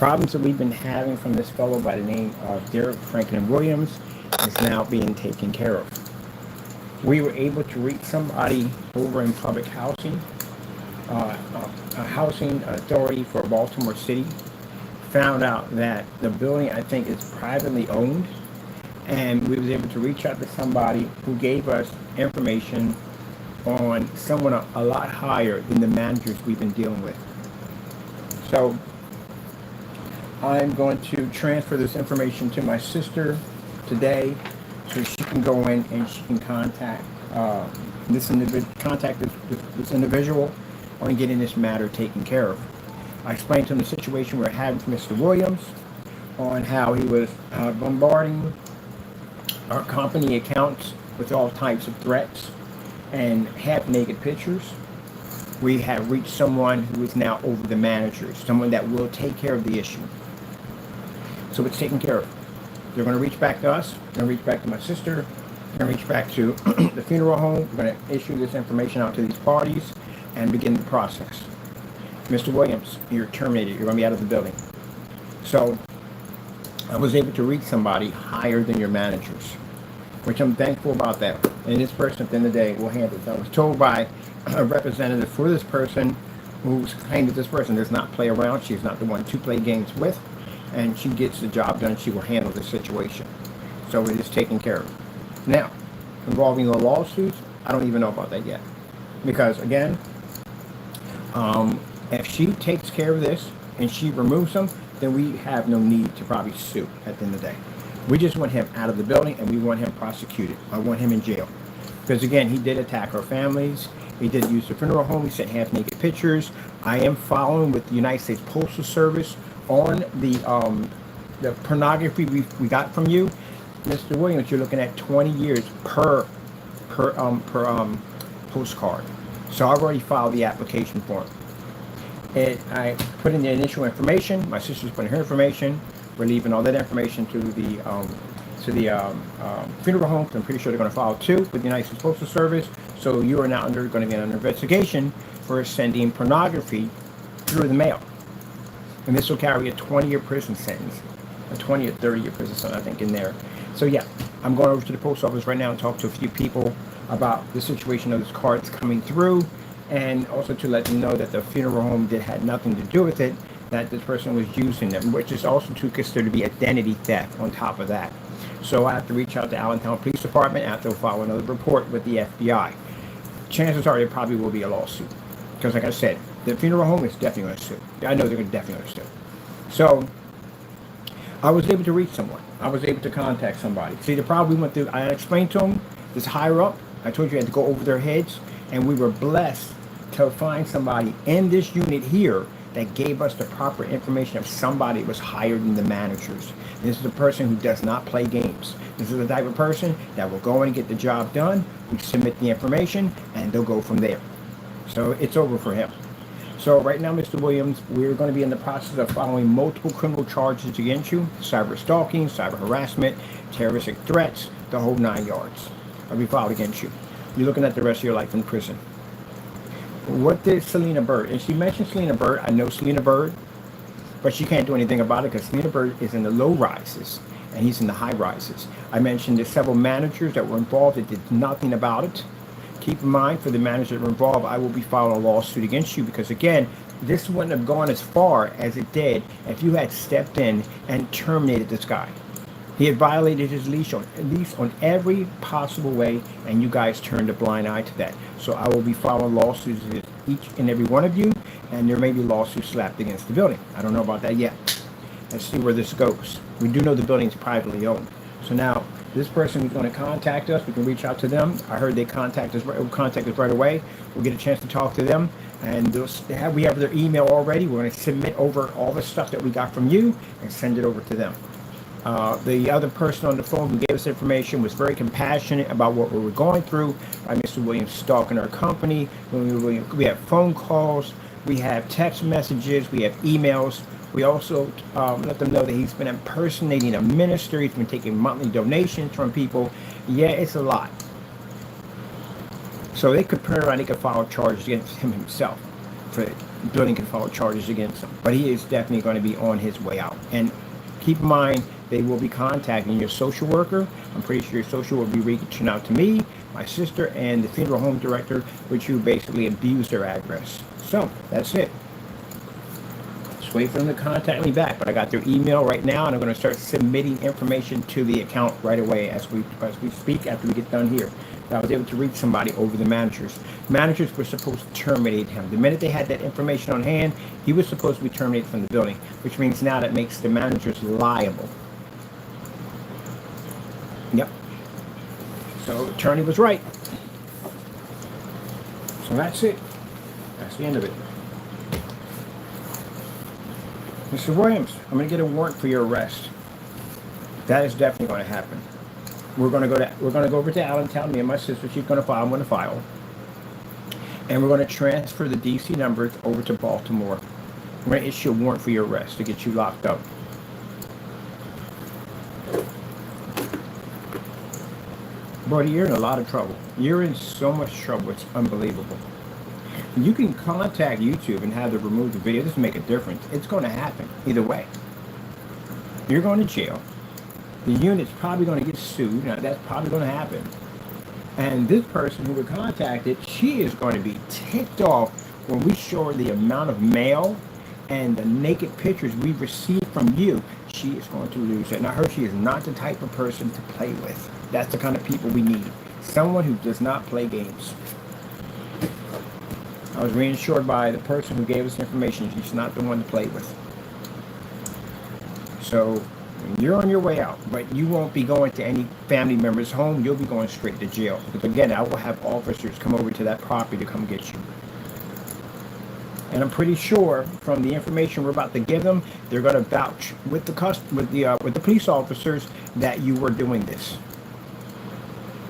Problems that we've been having from this fellow by the name of Derrick Franklin Williams is now being taken care of. We were able to reach somebody over in public housing, a housing authority for Baltimore City. Found out that the building, I think, is privately owned, and we was able to reach out to somebody who gave us information on someone a lot higher than the managers we've been dealing with. So I'm going to transfer this information to my sister today, so she can go in and she can contact this individual on getting this matter taken care of. I explained to him the situation we're having with Mr. Williams on how he was bombarding our company accounts with all types of threats and half-naked pictures. We have reached someone who is now over the managers, someone that will take care of the issue. So it's taken care of. They're going to reach back to us. They're going to reach back to my sister. They're going to reach back to the funeral home. We're going to issue this information out to these parties and begin the process. Mr. Williams, you're terminated. You're going to be out of the building. So I was able to reach somebody higher than your managers, which I'm thankful about that. And this person, at the end of the day, will handle it. I was told by a representative for this person who's claimed that this person does not play around. She's not the one to play games with. And she gets the job done. She will handle the situation. So it is taken care of. Now, involving the lawsuits, I don't even know about that yet. Because, again, if she takes care of this and she removes them, then we have no need to probably sue at the end of the day. We just want him out of the building and we want him prosecuted. I want him in jail. Because, again, he did attack our families. He did use the funeral home. He sent half-naked pictures. I am following with the United States Postal Service on the pornography we got from you. Mr. Williams, you're looking at 20 years per postcard. So I've already filed the application form. I put in the initial information. My sister's putting her information. We're leaving all that information to the funeral home. I'm pretty sure they're going to file too with the United States Postal Service. So you are now going to be under investigation for sending pornography through the mail. And this will carry a 20-year prison sentence, a 20 or 30-year prison sentence, I think, in there. So yeah, I'm going over to the post office right now and talk to a few people about the situation of this cards coming through, and also to let them know that the funeral home had nothing to do with it, that this person was using them, which is also to consider to be identity theft on top of that. So I have to reach out to Allentown Police Department after file another report with the FBI. Chances are there probably will be a lawsuit. Because like I said, the funeral home is definitely going to sue. I know they're definitely going to sue. So I was able to reach someone. I was able to contact somebody. See, the problem we went through, I explained to them, this higher up, I told you I had to go over their heads, and we were blessed to find somebody in this unit here that gave us the proper information of somebody that was higher than the managers. This is a person who does not play games. This is the type of person that will go in and get the job done. We submit the information, and they'll go from there. So it's over for him. So right now, Mr. Williams, we're going to be in the process of filing multiple criminal charges against you: cyber stalking, cyber harassment, terroristic threats, the whole 9 yards will be filed against you. You're looking at the rest of your life in prison. What did Selena Bird? And she mentioned Selena Bird. I know Selena Bird, but she can't do anything about it because Selena Bird is in the low rises and he's in the high rises. I mentioned there's several managers that were involved that did nothing about it. Keep in mind, for the managers that were involved, I will be filing a lawsuit against you because, again, this wouldn't have gone as far as it did if you had stepped in and terminated this guy. He had violated his leash on every possible way, and you guys turned a blind eye to that. So I will be filing lawsuits against each and every one of you, and there may be lawsuits slapped against the building. I don't know about that yet. Let's see where this goes. We do know the building is privately owned. So now, this person is going to contact us. We can reach out to them. I heard they contact us right away. We'll get a chance to talk to them. And we have their email already. We're going to submit over all the stuff that we got from you and send it over to them. The other person on the phone who gave us information was very compassionate about what we were going through by Mr. Williams stalking our company. We have phone calls, we have text messages, we have emails. We also let them know that he's been impersonating a minister. He's been taking monthly donations from people. Yeah, it's a lot. So they could turn around, they could file charges against him himself. for building control charges against him. But he is definitely going to be on his way out. And keep in mind, they will be contacting your social worker. I'm pretty sure your social will be reaching out to me, my sister, and the funeral home director, which you basically abused their address. So that's it. Just wait for them to contact me back. But I got their email right now, and I'm going to start submitting information to the account right away as we speak after we get done here. I was able to reach somebody over the managers. Managers were supposed to terminate him. The minute they had that information on hand, he was supposed to be terminated from the building, which means now that makes the managers liable. Yep. So attorney was right. So that's it. That's the end of it. Mr. Williams, I'm going to get a warrant for your arrest. That is definitely going to happen. We're going to go over to Allentown. Me and my sister, she's going to file. I'm going to file. And we're going to transfer the DC numbers over to Baltimore. We're going to issue a warrant for your arrest to get you locked up. Buddy, you're in a lot of trouble. You're in so much trouble. It's unbelievable. You can contact YouTube and have them remove the video. It doesn't make a difference. It's going to happen either way. You're going to jail. The unit's probably going to get sued. Now, that's probably going to happen. And this person who we contacted, she is going to be ticked off when we show her the amount of mail and the naked pictures we received from you. She is going to lose it. And I heard she is not the type of person to play with. That's the kind of people we need. Someone who does not play games. I was reassured by the person who gave us the information. She's not the one to play with. So you're on your way out, but you won't be going to any family member's home. You'll be going straight to jail. Because again, I will have officers come over to that property to come get you. And I'm pretty sure from the information we're about to give them, they're going to vouch with the police officers that you were doing this.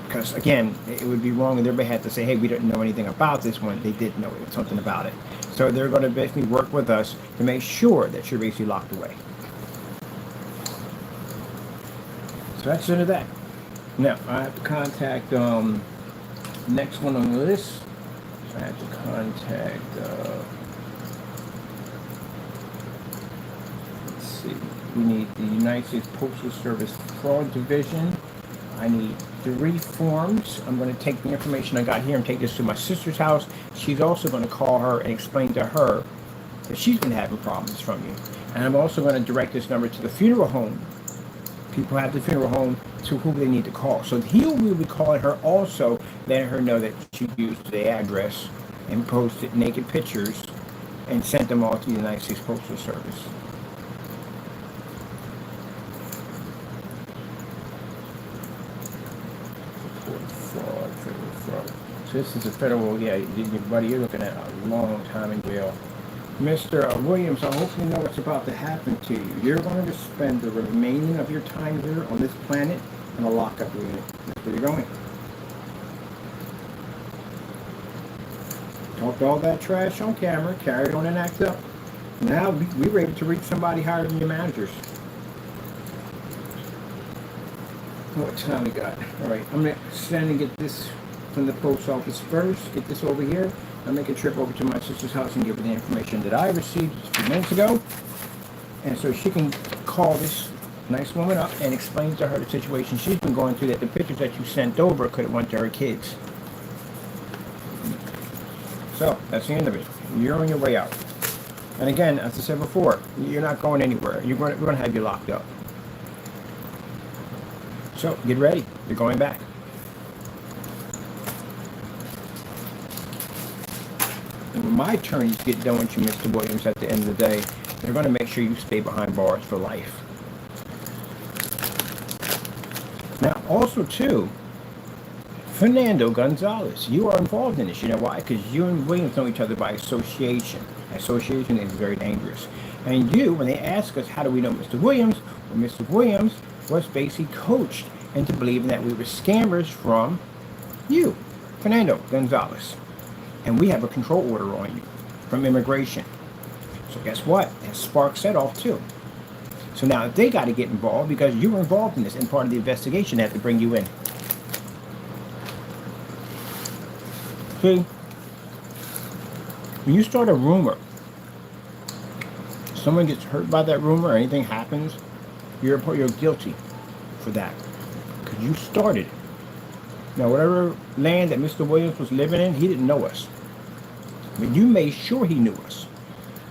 Because again, it would be wrong on their behalf to say, hey, we didn't know anything about this one. They did know something about it. So they're going to basically work with us to make sure that you're basically locked away. So that's the end of that. Now, I have to contact next one on the list. I have to contact, let's see, we need the United States Postal Service Fraud Division. I need 3 forms. I'm going to take the information I got here and take this to my sister's house. She's also going to call her and explain to her that she's been having problems from you. And I'm also going to direct this number to the funeral home. People have the funeral home to who they need to call. So he will be calling her also, letting her know that she used the address and posted naked pictures and sent them all to the United States Postal Service. Fraud. So this is a federal, buddy, you're looking at a long time in jail. Mr. Williams, I hope you know what's about to happen to you. You're going to spend the remaining of your time here on this planet in a lockup unit. That's where you're going. Talked all that trash on camera, carried on and act up. Now we're ready to reach somebody higher than your managers. What time we got? All right, I'm going to send and get this from the post office first. Get this over here. I'll make a trip over to my sister's house and give her the information that I received just a few minutes ago. And so she can call this nice woman up and explain to her the situation she's been going through, that the pictures that you sent over could have went to her kids. So that's the end of it. You're on your way out. And again, as I said before, you're not going anywhere. We're going to have you locked up. So get ready. You're going back. And when my attorneys get done with you, Mr. Williams, at the end of the day, they're going to make sure you stay behind bars for life. Now, also, too, Fernando Gonzalez, you are involved in this. You know why? Because you and Williams know each other by association. Association is very dangerous. And you, when they ask us, how do we know Mr. Williams? Well, Mr. Williams was basically coached into believing that we were scammers from you, Fernando Gonzalez. And we have a control order on you from immigration. So guess what? That sparks that off too. So now they got to get involved because you were involved in this, and part of the investigation they have to bring you in. See? When you start a rumor, someone gets hurt by that rumor or anything happens, you're guilty for that because you started it. Now, whatever land that Mr. Williams was living in, he didn't know us. But you made sure he knew us.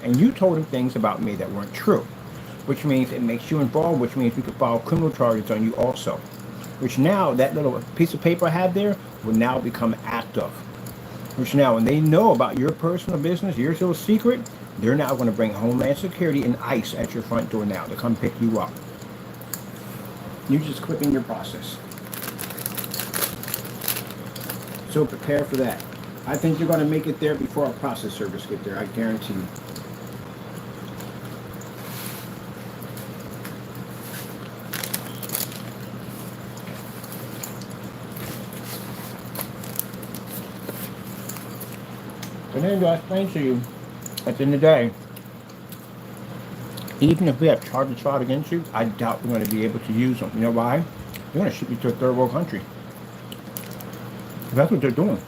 And you told him things about me that weren't true, which means it makes you involved, which means we could file criminal charges on you also. Which now, that little piece of paper I had there will now become active. Which now, when they know about your personal business, your little secret, they're now going to bring Homeland Security and ICE at your front door now to come pick you up. You just quicken your process. So prepare for that. I think you're going to make it there before our process service get there. I guarantee you. But then I explain to you, at the end of the day, even if we have charges filed against you, I doubt we're going to be able to use them. You know why? They're going to ship you to a third world country. That's what they're doing.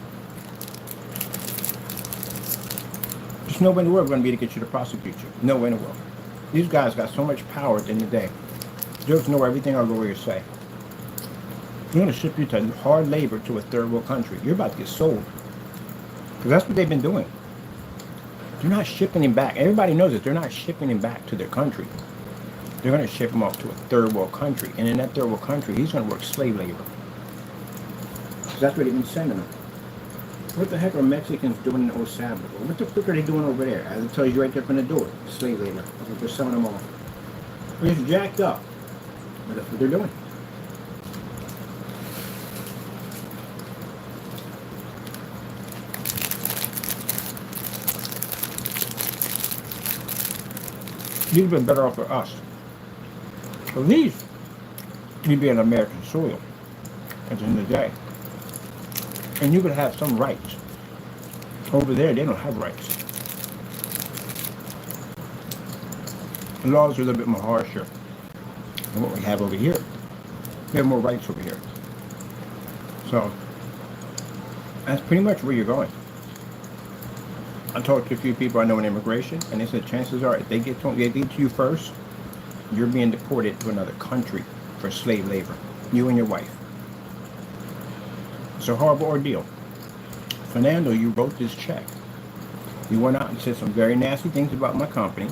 There's no way in the world we're going to be able to get you to prosecute you. No way in the world. These guys got so much power at the end of the day. They just know everything our lawyers say. They're going to ship you to hard labor to a third world country. You're about to get sold. Because that's what they've been doing. They're not shipping him back. Everybody knows it. They're not shipping him back to their country. They're going to ship him off to a third world country. And in that third world country, he's going to work slave labor. That's where they've been sending them. What the heck are Mexicans doing in El Salvador? What the fuck are they doing over there? As it tells you right there from the door. Slave labor. That's what they're selling them off. They're just jacked up. But that's what they're doing. You'd have been better off for us. At least you'd be on American soil at the end of the day. And you could have some rights. Over there, they don't have rights. The laws are a little bit more harsher than what we have over here. We have more rights over here. So, that's pretty much where you're going. I talked to a few people I know in immigration, and they said chances are if they get to you first, you're being deported to another country for slave labor. You and your wife. It's a horrible ordeal. Fernando, you wrote this check. You went out and said some very nasty things about my company.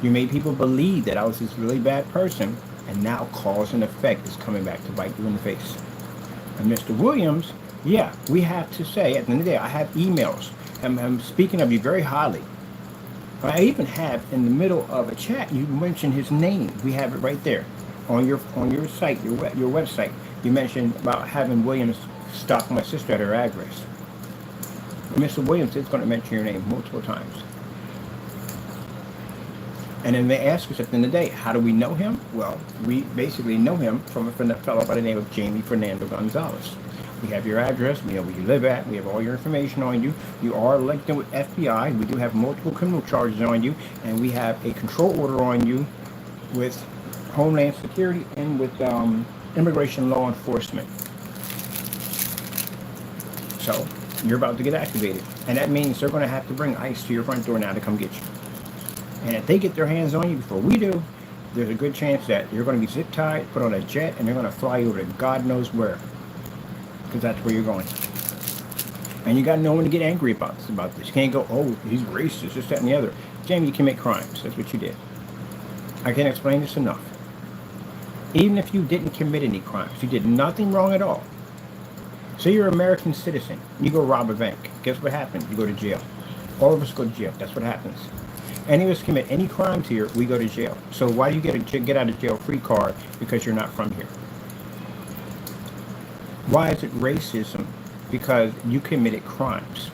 You made people believe that I was this really bad person, and now cause and effect is coming back to bite you in the face. And Mr. Williams, yeah, we have to say, at the end of the day, I have emails. I'm speaking of you very highly. I even have, in the middle of a chat, you mentioned his name. We have it right there on your site, your website. You mentioned about having Williams stalk my sister at her address. Mr. Williams is going to mention your name multiple times. And then they ask us at the end of the day, how do we know him? Well, we basically know him from a fellow by the name of Jamie Fernando Gonzalez. We have your address, we know where you live at, we have all your information on you. You are linked in with FBI. We do have multiple criminal charges on you, and we have a control order on you with Homeland Security and with immigration law enforcement. So you're about to get activated, and that means they're going to have to bring ICE to your front door now to come get you. And if they get their hands on you before we do, there's a good chance that you're going to be zip tied, put on a jet, and they're going to fly you over to God knows where, because that's where you're going. And you got no one to get angry about this. You can't go, oh, he's racist, this, that, and the other. Jamie, you can make crimes. That's what you did. I can't explain this enough. Even if you didn't commit any crimes, you did nothing wrong at all. Say you're an American citizen, you go rob a bank. Guess what happens? You go to jail. All of us go to jail. That's what happens. Any of us commit any crimes here, we go to jail. So why do you get a get out of jail free card? Because you're not from here. Why is it racism? Because you committed crimes.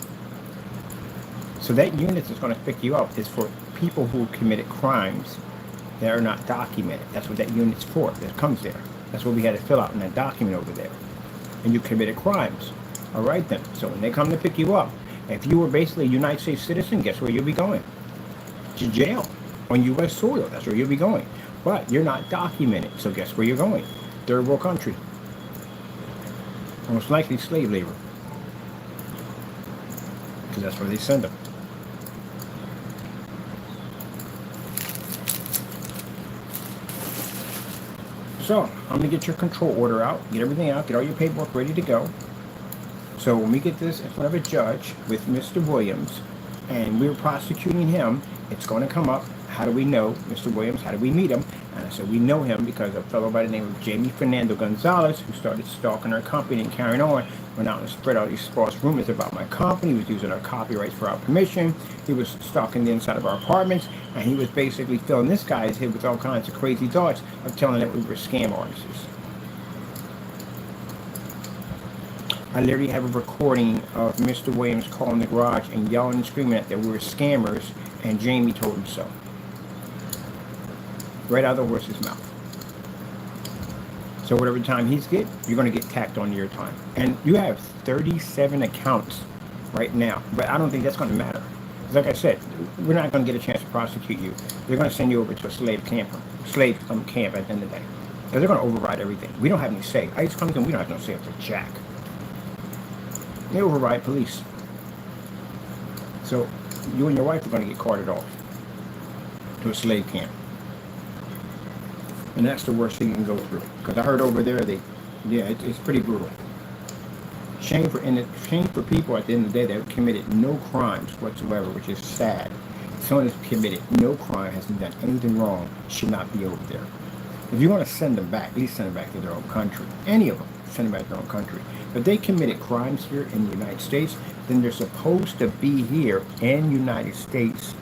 So that unit that's going to pick you up is for people who committed crimes that are not documented. That's what that unit's for. That comes there. That's what we had to fill out in that document over there. And you committed crimes. All right then. So when they come to pick you up, if you were basically a United States citizen, guess where you'll be going? To jail on U.S. soil. That's where you'll be going. But you're not documented. So guess where you're going? Third world country. Most likely slave labor. Because that's where they send them. So I'm gonna get your control order out, get everything out, get all your paperwork ready to go. So when we get this in front of a judge with Mr. Williams, and we're prosecuting him, it's going to come up. How do we know Mr. Williams? How do we meet him? And I said, we know him because a fellow by the name of Jamie Fernando Gonzalez, who started stalking our company and carrying on, went out and spread all these false rumors about my company. He was using our copyrights for our permission. He was stalking the inside of our apartments, and he was basically filling this guy's head with all kinds of crazy thoughts of telling that we were scam artists. I literally have a recording of Mr. Williams calling the garage and yelling and screaming at that we were scammers, and Jamie told him so. Right out of the horse's mouth. So whatever time he's get, you're going to get tacked on your time. And you have 37 accounts right now, but I don't think that's going to matter. Like I said, we're not going to get a chance to prosecute you. They're going to send you over to a slave camp at the end of the day. They're going to override everything. We don't have any say. ICE comes in, we don't have no say up to jack. They override police. So you and your wife are going to get carted off to a slave camp. And that's the worst thing you can go through. Because I heard over there, it's pretty brutal. Shame for people at the end of the day that have committed no crimes whatsoever, which is sad. Someone who's committed no crime, hasn't done anything wrong, should not be over there. If you want to send them back, at least send them back to their own country. Any of them, send them back to their own country. If they committed crimes here in the United States, then they're supposed to be here in the United States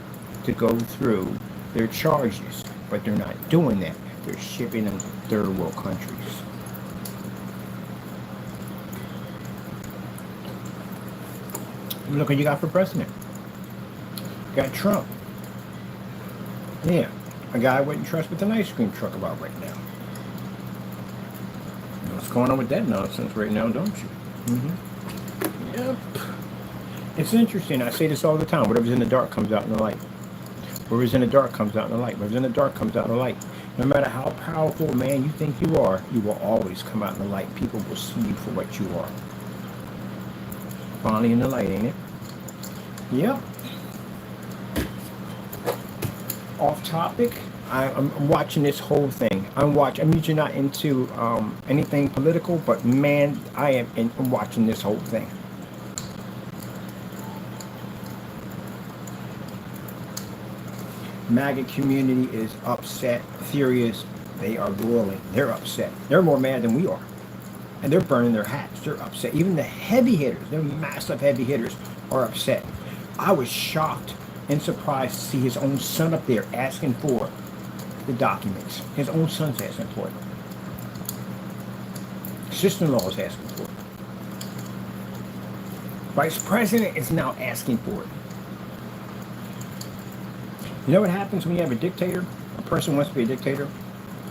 to go through their charges. But they're not doing that. They're shipping them to third world countries. Look what you got for president. You got Trump. Yeah, a guy I wouldn't trust with an ice cream truck about right now. What's going on with that nonsense right now, don't you? Mm-hmm. Yep. It's interesting. I say this all the time. Whatever's in the dark comes out in the light. Whatever's in the dark comes out in the light. Whatever's in the dark comes out in the light. No matter how powerful, man, you think you are, you will always come out in the light. People will see you for what you are. Finally in the light, ain't it? Yep. Off topic. I'm watching this whole thing. I'm usually not into anything political, but man, I'm watching this whole thing. MAGA community is upset, furious. They are boiling. They're upset. They're more mad than we are. And they're burning their hats. They're upset. Even the heavy hitters, they're massive heavy hitters, are upset. I was shocked and surprised to see his own son up there asking for the documents. His own son's asking for it. Sister-in-law is asking for it. Vice President is now asking for it. You know what happens when you have a dictator? A person wants to be a dictator,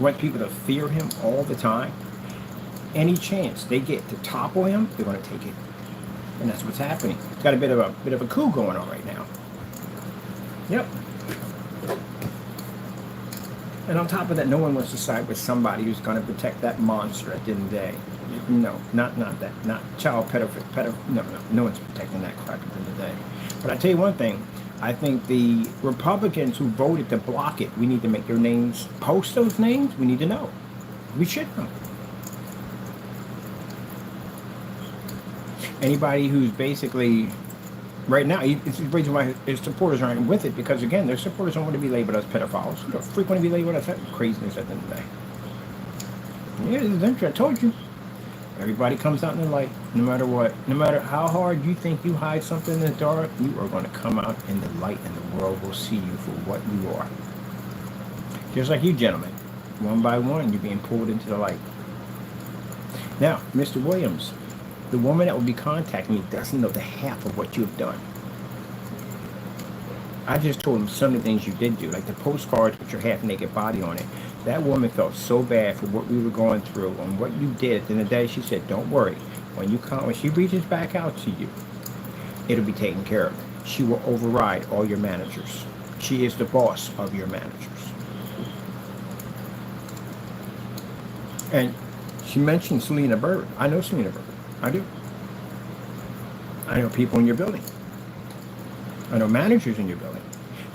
wants people to fear him all the time. Any chance they get to topple him, they're going to take it. And that's what's happening. It's got a bit of a coup going on right now. Yep. And on top of that, no one wants to side with somebody who's going to protect that monster at the end of the day. No, not that. Not child pedophile. No one's protecting that crap at the end of the day. But I tell you one thing. I think the Republicans who voted to block it, we need to make their names, post those names. We need to know. We should know. Anybody who's basically, right now, it's the reason why his supporters aren't with it, because again, their supporters don't want to be labeled as pedophiles. Who the freak want to be labeled as that craziness at the end of the day? Yeah, this is interesting. I told you. Everybody comes out in the light, no matter what. No matter how hard you think you hide something in the dark, you are going to come out in the light, and the world will see you for what you are. Just like you gentlemen. One by one, you're being pulled into the light. Now, Mr. Williams, the woman that will be contacting me doesn't know the half of what you've done. I just told him some of the things you did do, like the postcards with your half-naked body on it. That woman felt so bad for what we were going through and what you did. At the end of the day, she said, don't worry. When she reaches back out to you, it'll be taken care of. She will override all your managers. She is the boss of your managers. And she mentioned Selena Bird. I know Selena Bird. I do. I know people in your building. I know managers in your building.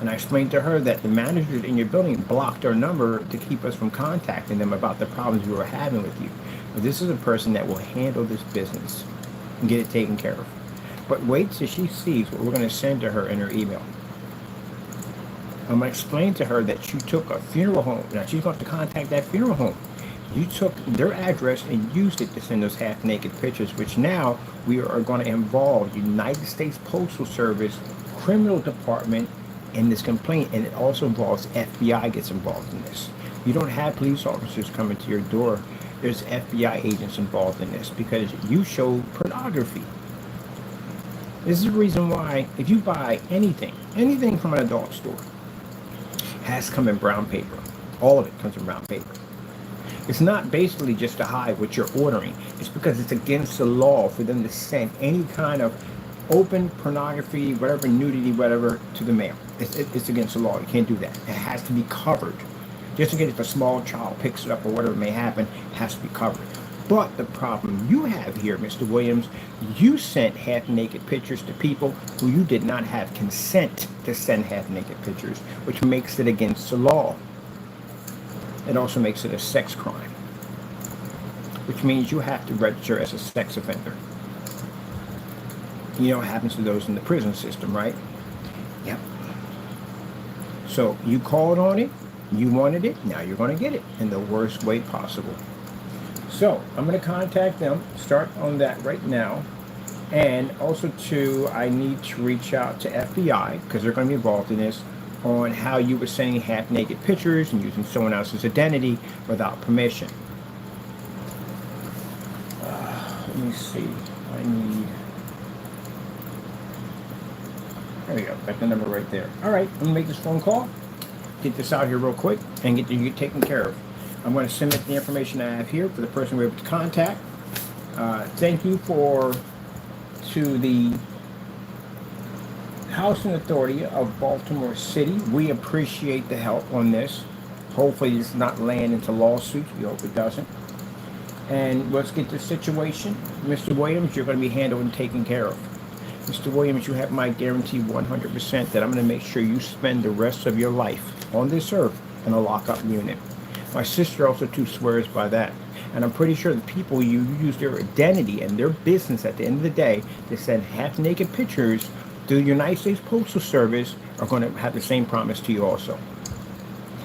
And I explained to her that the managers in your building blocked our number to keep us from contacting them about the problems we were having with you. But this is a person that will handle this business and get it taken care of. But wait till she sees what we're going to send to her in her email. I'm going to explain to her that you took a funeral home. Now, she's going to contact that funeral home. You took their address and used it to send those half-naked pictures, which now we are going to involve United States Postal Service, criminal department in this complaint, and it also involves FBI gets involved in this. You don't have police officers coming to your door. There's FBI agents involved in this because you show pornography. This is the reason why if you buy anything from an adult store, has to come in brown paper. All of it comes in brown paper. It's not basically just to hide what you're ordering. It's because it's against the law for them to send any kind of open pornography, whatever, nudity, whatever, to the mail. It's against the law. You can't do that. It has to be covered. Just in case if a small child picks it up or whatever may happen, it has to be covered. But the problem you have here, Mr. Williams, you sent half-naked pictures to people who you did not have consent to send half-naked pictures, which makes it against the law. It also makes it a sex crime, which means you have to register as a sex offender. You know what happens to those in the prison system, right? Yep. So you called on it, you wanted it, now you're going to get it in the worst way possible. So I'm going to contact them, start on that right now. And also too, I need to reach out to FBI because they're going to be involved in this, on how you were sending half-naked pictures and using someone else's identity without permission. Let me see. There we go. Got the number right there. All right. I'm going to make this phone call, get this out here real quick, and get you taken care of. I'm going to submit the information I have here for the person we're able to contact. Thank you to the Housing Authority of Baltimore City. We appreciate the help on this. Hopefully it's not land into lawsuits. We hope it doesn't. And let's get this situation. Mr. Williams, you're going to be handled and taken care of. Mr. Williams, you have my guarantee 100% that I'm going to make sure you spend the rest of your life on this earth in a lockup unit. My sister also too swears by that. And I'm pretty sure the people you use their identity and their business at the end of the day to send half-naked pictures through the United States Postal Service are going to have the same promise to you also.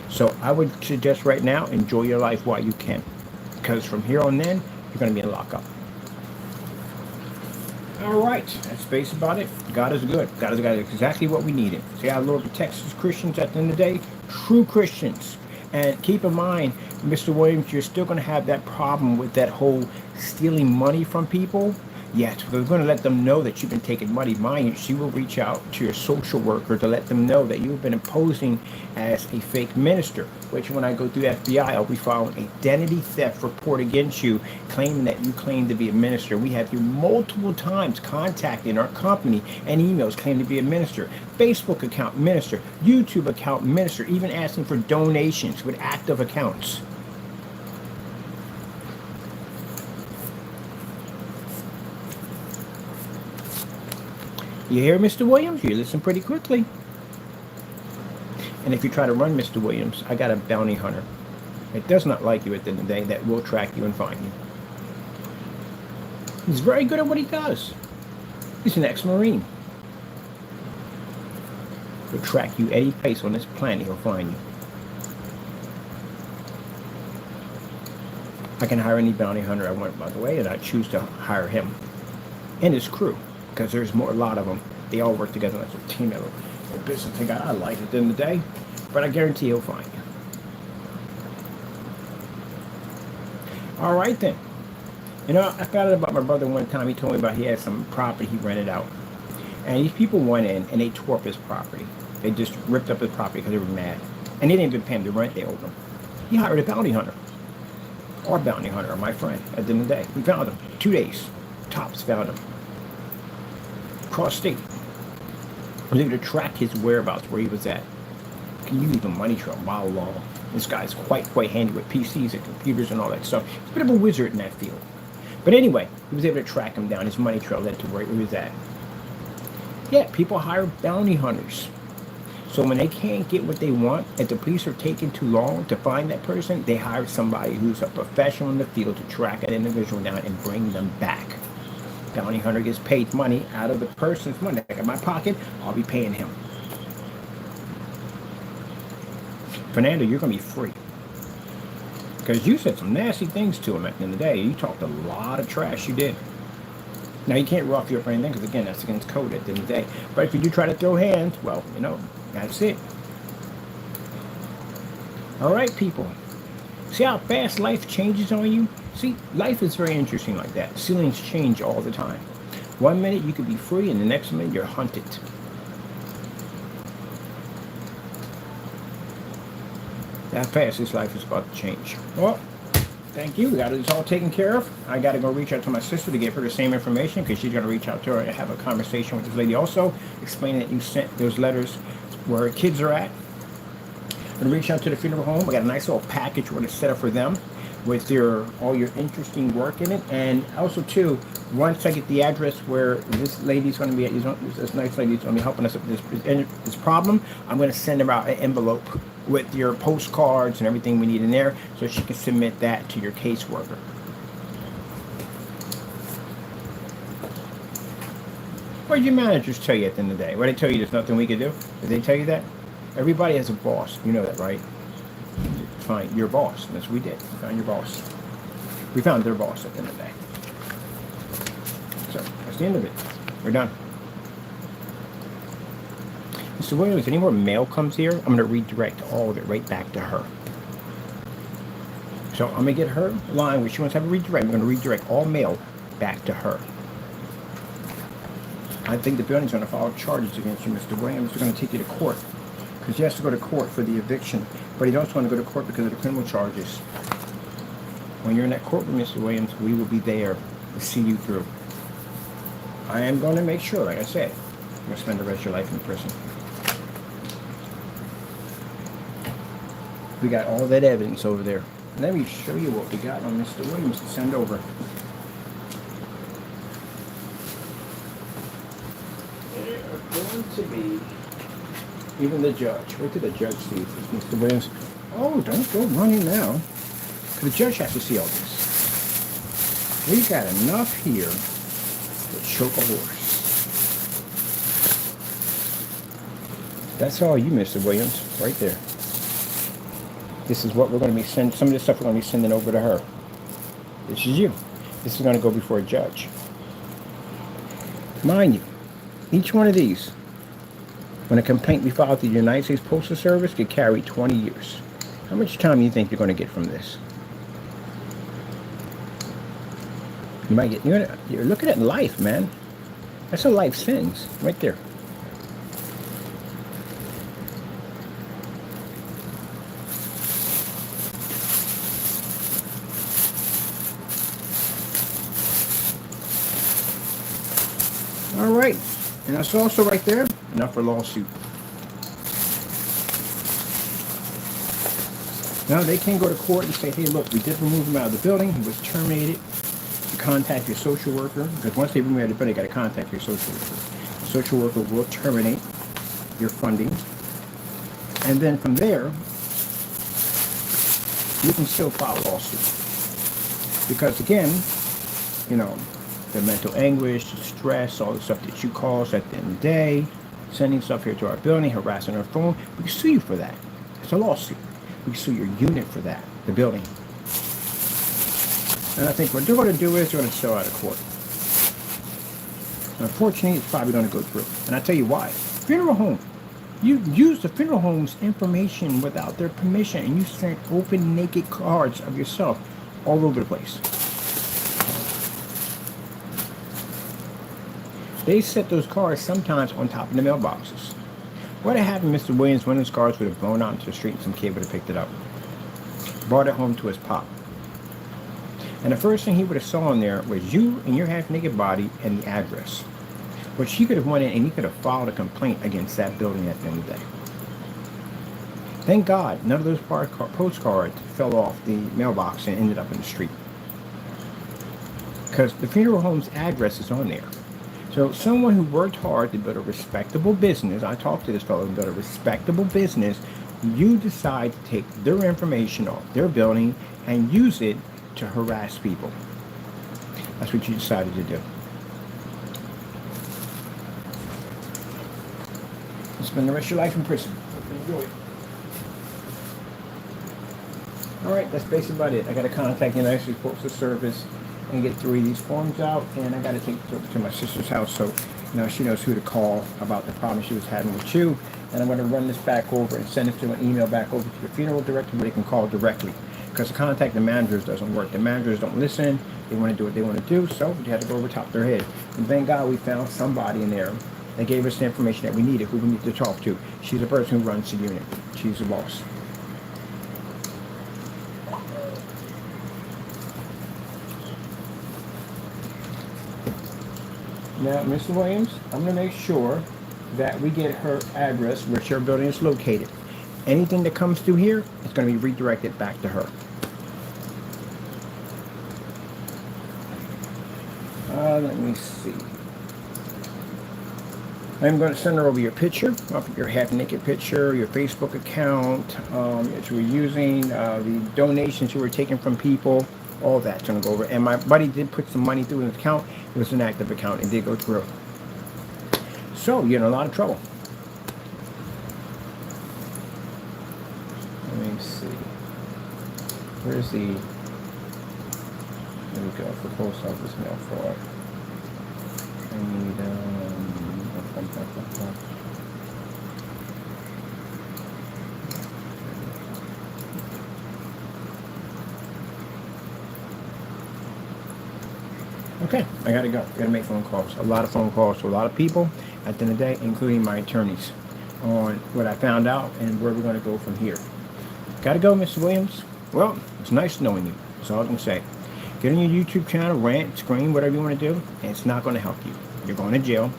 So I would suggest right now, enjoy your life while you can. Because from here on in, you're going to be in lockup. All right, that's based about it. God is good. God is exactly what we needed. See how the Lord protects His Christians at the end of the day? True Christians. And keep in mind, Mr. Williams, you're still going to have that problem with that whole stealing money from people. Yes, we're going to let them know that you've been taking money. Mind you, she will reach out to your social worker to let them know that you've been imposing as a fake minister, which when I go through FBI, I'll be filing an identity theft report against you, claiming that you claim to be a minister. We have you multiple times contacting our company and emails claiming to be a minister, Facebook account minister, YouTube account minister, even asking for donations with active accounts. You hear, Mr. Williams? You listen pretty quickly. And if you try to run Mr. Williams, I got a bounty hunter. It does not like you at the end of the day. That will track you and find you. He's very good at what he does. He's an ex-Marine. He'll track you any place on this planet. He'll find you. I can hire any bounty hunter I want, by the way, and I choose to hire him and his crew. Because there's a lot of them. They all work together as a team. A business thing I like at the end of the day. But I guarantee he'll find you. All right then. You know, I found out about my brother one time. He told me about he had some property he rented out. And these people went in and they tore up his property. They just ripped up his property because they were mad. And they didn't even pay him the rent they owed him. He hired a bounty hunter. Our bounty hunter, my friend, at the end of the day. We found him. 2 days. Tops found him. Cross state. I was able to track his whereabouts, where he was at. Can you even money trail mile long? This guy's quite handy with PCs and computers and all that stuff. He's a bit of a wizard in that field. But anyway, he was able to track him down. His money trail led to where he was at. Yeah, people hire bounty hunters. So when they can't get what they want, if the police are taking too long to find that person, they hire somebody who's a professional in the field to track that individual down and bring them back. Bounty hunter gets paid money out of the person's money. Like in my pocket, I'll be paying him. Fernando, you're going to be free. Because you said some nasty things to him at the end of the day. You talked a lot of trash. You did. Now, you can't rough you up or anything because, again, that's against code at the end of the day. But if you do try to throw hands, well, you know, that's it. All right, people. See how fast life changes on you? See, life is very interesting like that. Ceilings change all the time. 1 minute you could be free, and the next minute you're hunted. That fast this life is about to change. Well, thank you. We got it all taken care of. I got to go reach out to my sister to give her the same information because she's going to reach out to her and have a conversation with this lady also, explaining that you sent those letters where her kids are at. I'm going to reach out to the funeral home. We got a nice little package we're going to set up for them with all your interesting work in it. And also, too, once I get the address where this lady's going to be at, this nice lady's going to be helping us with this problem, I'm going to send her out an envelope with your postcards and everything we need in there so she can submit that to your caseworker. What did your managers tell you at the end of the day? What did they tell you there's nothing we can do? Did they tell you that? Everybody has a boss. You know that, right? Find your boss. That's what we did. We found your boss. We found their boss at the end of the day. So, that's the end of it. We're done. Mr. Williams, if any more mail comes here, I'm going to redirect all of it right back to her. So, I'm going to get her line where she wants to have a redirect. I'm going to redirect all mail back to her. I think the building's going to file charges against you, Mr. Williams. They're going to take you to court. Because he has to go to court for the eviction. But he doesn't want to go to court because of the criminal charges. When you're in that courtroom, Mr. Williams, we will be there to see you through. I am going to make sure, like I said, you're going to spend the rest of your life in prison. We got all that evidence over there. Let me show you what we got on Mr. Williams to send over. There are going to be even the judge. What did the judge see? Mr. Williams. Oh, don't go running now. The judge has to see all this. We got enough here to choke a horse. That's all you, Mr. Williams, right there. This is what we're going to be sending. Some of this stuff we're going to be sending over to her. This is you. This is going to go before a judge. Mind you, each one of these, when a complaint be filed to the United States Postal Service, could carry 20 years. How much time do you think you're going to get from this? You might get. You're looking at life, man. That's a life sentence right there. All right, and that's also right there. Enough for lawsuit. Now they can go to court and say, hey, look, we did remove him out of the building. He was terminated. You contact your social worker, because once they remove him out of the building, you got to contact your social worker. The social worker will terminate your funding. And then from there, you can still file a lawsuit. Because again, you know, the mental anguish, the stress, all the stuff that you caused at the end of the day, sending stuff here to our building, harassing our phone, we can sue you for that. It's a lawsuit. We can sue your unit for that, the building. And I think what they're going to do is they're going to sell out of court. Unfortunately, it's probably going to go through. And I'll tell you why. Funeral home. You use the funeral home's information without their permission, and you sent open, naked cards of yourself all over the place. They set those cards sometimes on top of the mailboxes. What had happened, Mr. Williams, one of those cards would have blown out into the street and some kid would have picked it up. Brought it home to his pop. And the first thing he would have saw in there was you and your half-naked body and the address. Which he could have went in and he could have filed a complaint against that building at the end of the day. Thank God none of those postcards fell off the mailbox and ended up in the street. Because the funeral home's address is on there. So someone who worked hard to build a respectable business, I talked to this fellow who built a respectable business, you decide to take their information off their building and use it to harass people. That's what you decided to do. Spend the rest of your life in prison. Enjoy it. All right, that's basically about it. I got to contact the United States Postal Service and get 3 of these forms out, and I got to take it over to my sister's house so she knows who to call about the problem she was having with you. And I'm going to run this back over and send it to an email back over to the funeral director where they can call directly. Because the contact the managers doesn't work. The managers don't listen. They want to do what they want to do, so we had to go over top of their head. And thank God we found somebody in there that gave us the information that we needed, who we need to talk to. She's the person who runs the unit. She's the boss. Now, Mr. Williams, I'm going to make sure that we get her address where her building is located. Anything that comes through here is going to be redirected back to her. Let me see. I'm going to send her over your picture, your half-naked picture, your Facebook account that you were using, the donations you were taking from people, all that's going to go over. And my buddy did put some money through his account. It was an active account. It did go through. So you're in a lot of trouble. Let me see. Where's the... There we go. For post office mail fraud. I need... Okay, I gotta go. I gotta make phone calls. A lot of phone calls to a lot of people at the end of the day, including my attorneys, on what I found out and where we're gonna go from here. Gotta go, Mr. Williams. Well, it's nice knowing you. That's all I can say. Get on your YouTube channel, rant, scream, whatever you want to do, and it's not gonna help you. You're going to jail.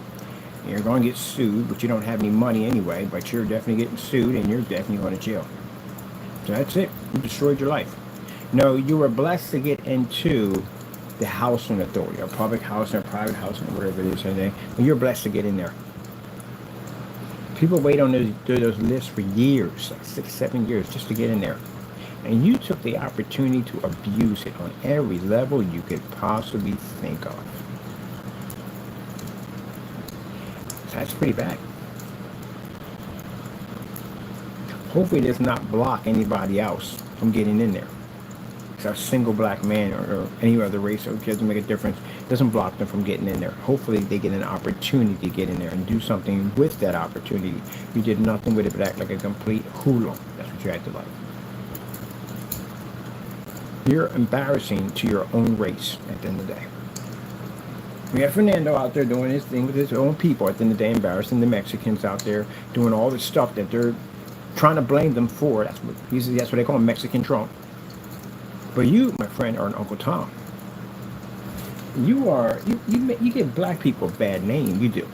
You're going to get sued, but you don't have any money anyway, but you're definitely getting sued and you're definitely going to jail. So that's it. You destroyed your life. No, you were blessed to get into the housing authority, or public housing, or private housing, or whatever it is today. But you're blessed to get in there. People wait on those lists for years, like 6, 7 years, just to get in there. And you took the opportunity to abuse it on every level you could possibly think of. That's pretty bad. Hopefully it does not block anybody else from getting in there. Because a single black man or any other race, it doesn't make a difference. It doesn't block them from getting in there. Hopefully they get an opportunity to get in there and do something with that opportunity. You did nothing with it but act like a complete hoodlum. That's what you acted like. You're embarrassing to your own race at the end of the day. We have Fernando out there doing his thing with his own people at the end of the day, embarrassing the Mexicans out there, doing all this stuff that they're trying to blame them for. That's what they call him, Mexican Trump. But you, my friend, are an Uncle Tom. You give black people a bad name. You do.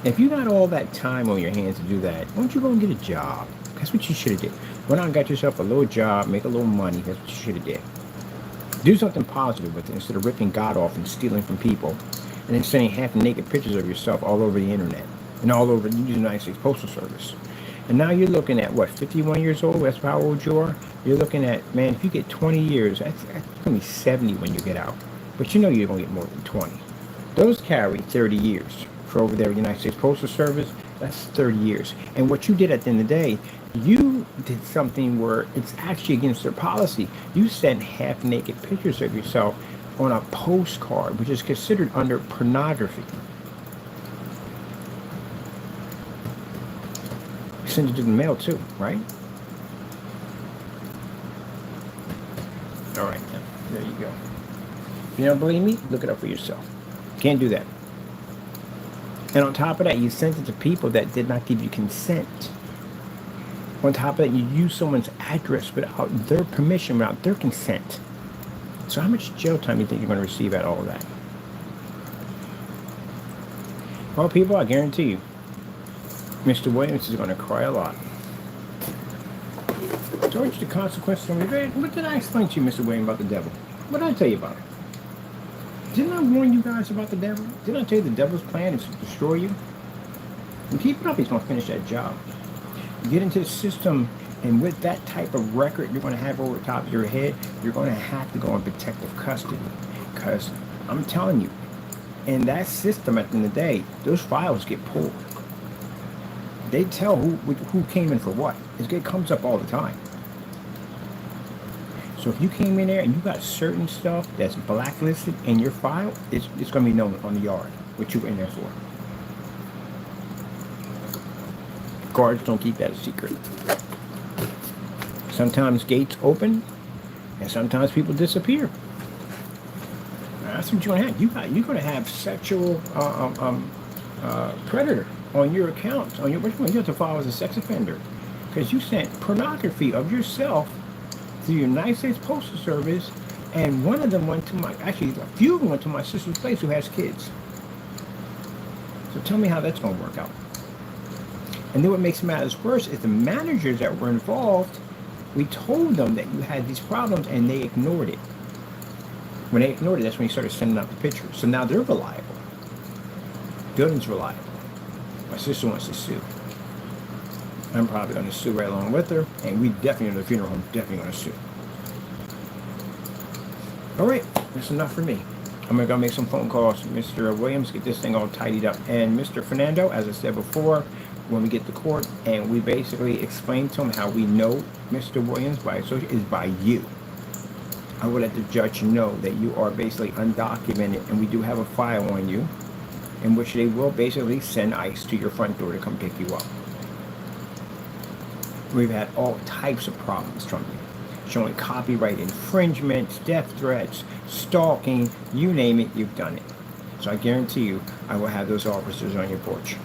If you got all that time on your hands to do that, why don't you go and get a job? That's what you should have did. Why not got yourself a little job, make a little money? That's what you should have did. Do something positive with it instead of ripping God off and stealing from people, and then sending half-naked pictures of yourself all over the internet and all over the United States Postal Service. And now you're looking at, what, 51 years old? That's how old you are? You're looking at, man, if you get 20 years, that's going to be 70 when you get out. But you know you're going to get more than 20. Those carry 30 years. For over there, United States Postal Service, that's 30 years. And what you did at the end of the day, you did something where it's actually against their policy. You sent half-naked pictures of yourself on a postcard, which is considered under pornography. You sent it to the mail too, right? All right, there you go. If you don't believe me, look it up for yourself. Can't do that. And on top of that, you sent it to people that did not give you consent. On top of that, you used someone's address without their permission, without their consent. So how much jail time do you think you're going to receive out of all of that? Well, people, I guarantee you, Mr. Williams is going to cry a lot. George, the consequences of what did I explain to you, Mr. Williams, about the devil? What did I tell you about it? Didn't I warn you guys about the devil? Didn't I tell you the devil's plan is to destroy you? And keep it up, he's going to finish that job. You get into the system, and with that type of record you're going to have over the top of your head, you're going to have to go in protective custody. Because I'm telling you, in that system, at the end of the day, those files get pulled. They tell who came in for what. It comes up all the time. So if you came in there and you got certain stuff that's blacklisted in your file, it's going to be known on the yard what you were in there for. Guards don't keep that a secret. Sometimes gates open, and sometimes people disappear. That's what you're going to have. You're going to have sexual predator on your accounts. On your, which one you have to file as a sex offender, because you sent pornography of yourself to the United States Postal Service, and one of them went to actually a few of them went to my sister's place who has kids. So tell me how that's going to work out. And then what makes matters worse is the managers that were involved, we told them that you had these problems and they ignored it. When they ignored it, that's when you started sending out the pictures. So now they're reliable. Building's reliable. My sister wants to sue. I'm probably going to sue right along with her, and we definitely, in the funeral home, definitely going to sue. All right, that's enough for me. I'm going to go make some phone calls to Mr. Williams, get this thing all tidied up. And Mr. Fernando, as I said before, when we get to court, and we basically explain to him how we know Mr. Williams by association is by you. I will let the judge know that you are basically undocumented, and we do have a file on you, in which they will basically send ICE to your front door to come pick you up. We've had all types of problems from you, showing copyright infringements, death threats, stalking, you name it, you've done it. So I guarantee you, I will have those officers on your porch.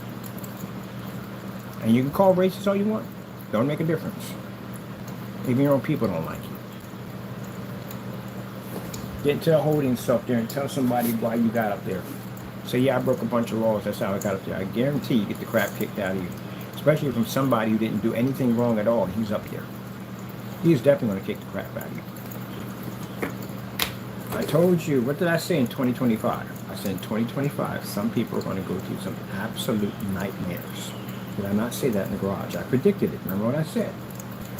And you can call racist all you want. Don't make a difference. Even your own people don't like you. Get to holding stuff there and tell somebody why you got up there. Say, yeah, I broke a bunch of laws, that's how I got up there. I guarantee you get the crap kicked out of you. Especially from somebody who didn't do anything wrong at all. He's up there. He's definitely going to kick the crap out of you. I told you, what did I say in 2025? I said in 2025, some people are going to go through some absolute nightmares. Did I not say that in the garage? I predicted it. Remember what I said?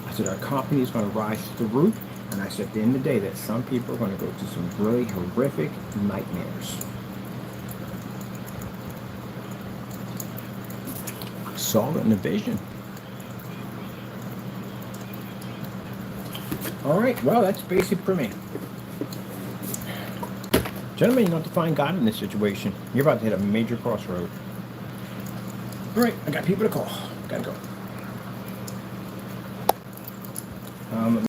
I said our company is going to rise to the roof. And I said at the end of the day that some people are going to go through some really horrific nightmares. Saw it in the vision. All right, well, that's basic for me. Gentlemen, you have to find God in this situation. You're about to hit a major crossroad. All right, I got people to call. Gotta go.